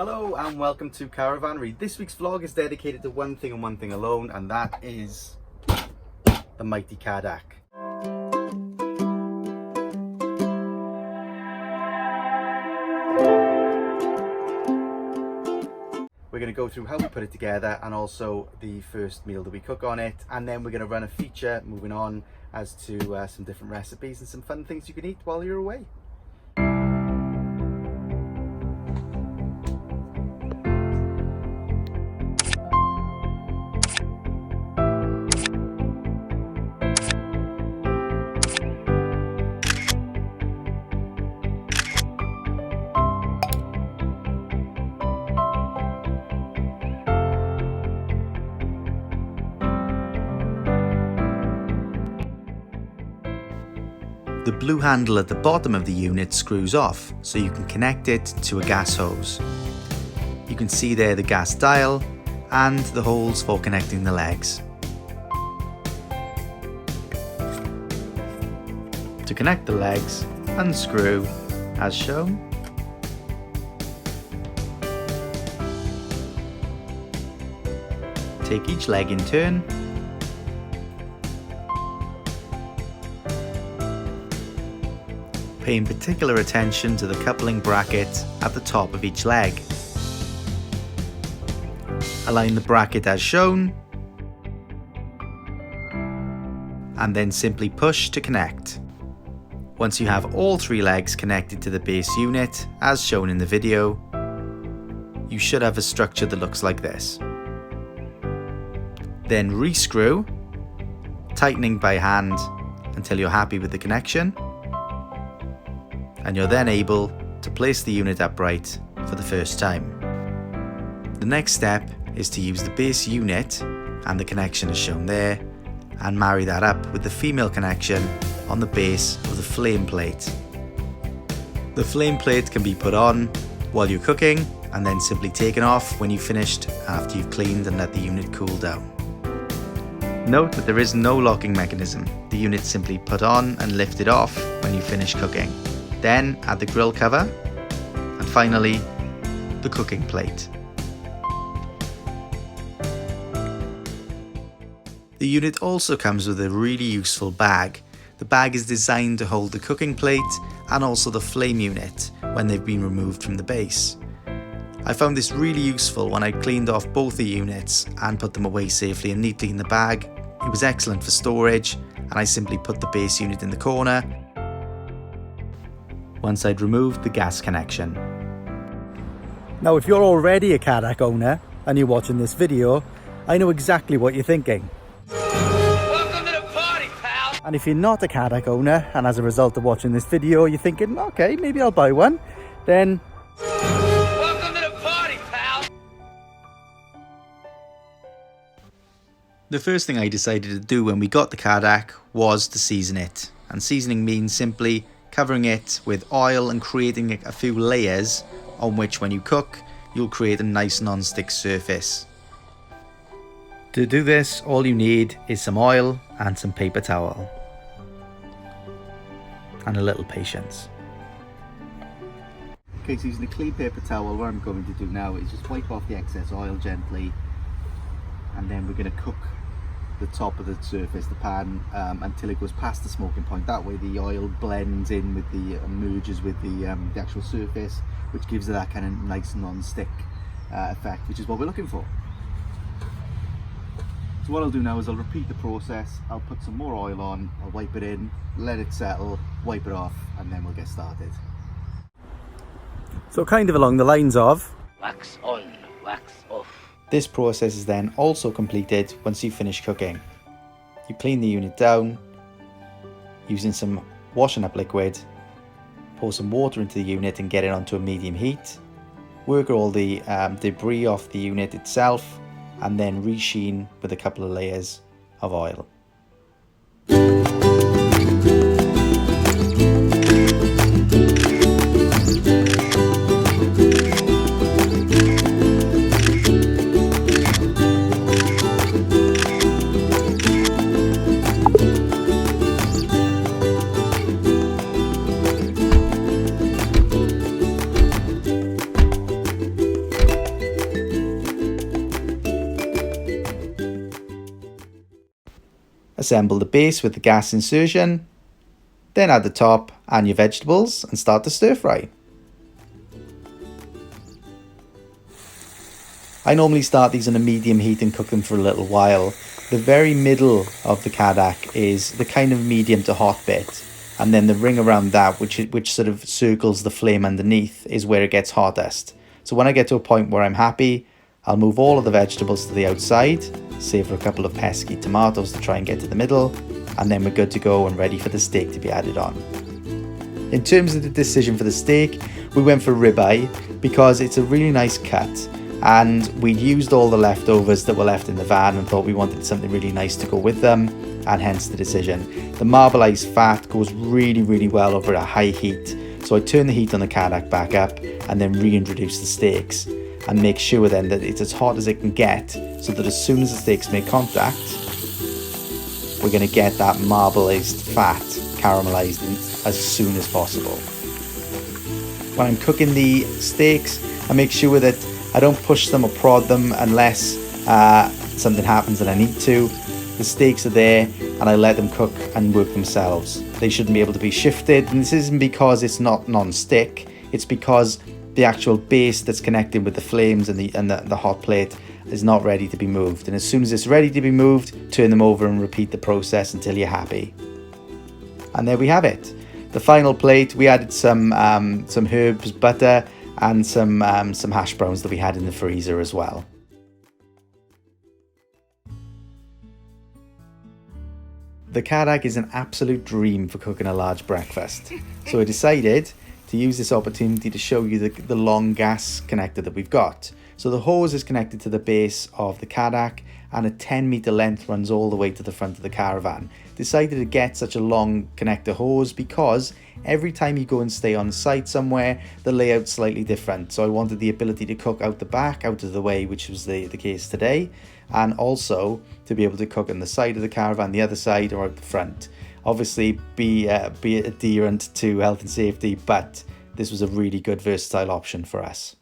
Hello and welcome to Caravannery. This week's vlog is dedicated to one thing and one thing alone, and that is the mighty Cadac. We're going to go through how we put it together and also the first meal that we cook on it, and then we're going to run a feature moving on as to some different recipes and some fun things you can eat while you're away. The blue handle at the bottom of the unit screws off, so you can connect it to a gas hose. You can see there the gas dial and the holes for connecting the legs. To connect the legs, unscrew as shown. Take each leg in turn. Paying particular attention to the coupling bracket at the top of each leg. Align the bracket as shown, and then simply push to connect. Once you have all three legs connected to the base unit, as shown in the video, you should have a structure that looks like this. Then rescrew, tightening by hand until you're happy with the connection. And you're then able to place the unit upright for the first time. The next step is to use the base unit and the connection as shown there and marry that up with the female connection on the base of the flame plate. The flame plate can be put on while you're cooking and then simply taken off when you've finished after you've cleaned and let the unit cool down. Note that there is no locking mechanism. The unit's simply put on and lifted off when you finish cooking. Then add the grill cover, and finally the cooking plate. The unit also comes with a really useful bag. The bag is designed to hold the cooking plate and also the flame unit when they've been removed from the base. I found this really useful when I cleaned off both the units and put them away safely and neatly in the bag. It was excellent for storage, and I simply put the base unit in the corner once I'd removed the gas connection. Now, if you're already a Cadac owner and you're watching this video, I know exactly what you're thinking. Welcome to the party, pal! And if you're not a Cadac owner and as a result of watching this video you're thinking, okay, maybe I'll buy one, then Welcome to the party, pal! The first thing I decided to do when we got the Cadac was to season it. And seasoning means simply covering it with oil and creating a few layers on which when you cook you'll create a nice non-stick surface. To do this, all you need is some oil and some paper towel and a little patience. Okay, so using a clean paper towel, what I'm going to do now is just wipe off the excess oil gently, and then we're going to cook the top of the surface, the pan, until it goes past the smoking point. That way the oil blends in with the merges with the actual surface, which gives it that kind of nice non-stick effect, which is what we're looking for. So what I'll do now is I'll repeat the process. I'll put some more oil on, I'll wipe it in, let it settle, wipe it off, and then we'll get started. so kind of along the lines of Wax on, wax off. This process is then also completed once you finish cooking. You clean the unit down using some washing up liquid, pour some water into the unit and get it onto a medium heat, work all the debris off the unit itself, and then resheen with a couple of layers of oil. Assemble the base with the gas insertion, then add the top and your vegetables and start to stir fry. I normally start these on a medium heat and cook them for a little while. The very middle of the Cadac is the kind of medium to hot bit, and then the ring around that, which sort of circles the flame underneath, is where it gets hottest. So when I get to a point where I'm happy, I'll move all of the vegetables to the outside, save for a couple of pesky tomatoes to try and get to the middle, and then we're good to go and ready for the steak to be added on. In terms of the decision for the steak, we went for ribeye because it's a really nice cut, and we'd used all the leftovers that were left in the van and thought we wanted something really nice to go with them, and hence the decision. The marbleized fat goes really, really well over a high heat, so I turn the heat on the Cadac back up and then reintroduce the steaks and make sure then that it's as hot as it can get, so that as soon as the steaks make contact, we're going to get that marbleized fat caramelized as soon as possible. When I'm cooking the steaks, I make sure that I don't push them or prod them unless something happens and I need to. The steaks are there and I let them cook and work themselves. They shouldn't be able to be shifted, and this isn't because it's not non-stick, it's because the actual base that's connected with the flames and the hot plate is not ready to be moved. And as soon as it's ready to be moved, turn them over and repeat the process until you're happy. And there we have it. The final plate, we added some herbs, butter, and some hash browns that we had in the freezer as well. The Cadac is an absolute dream for cooking a large breakfast. So I decided to use this opportunity to show you the long gas connector that we've got. So the hose is connected to the base of the Cadac, and a 10-meter length runs all the way to the front of the caravan. Decided to get such a long connector hose because every time you go and stay on site somewhere, the layout's slightly different. So I wanted the ability to cook out the back, out of the way, which was the case today, and also to be able to cook on the side of the caravan, the other side, or out the front. Obviously be adherent to health and safety, but this was a really good versatile option for us.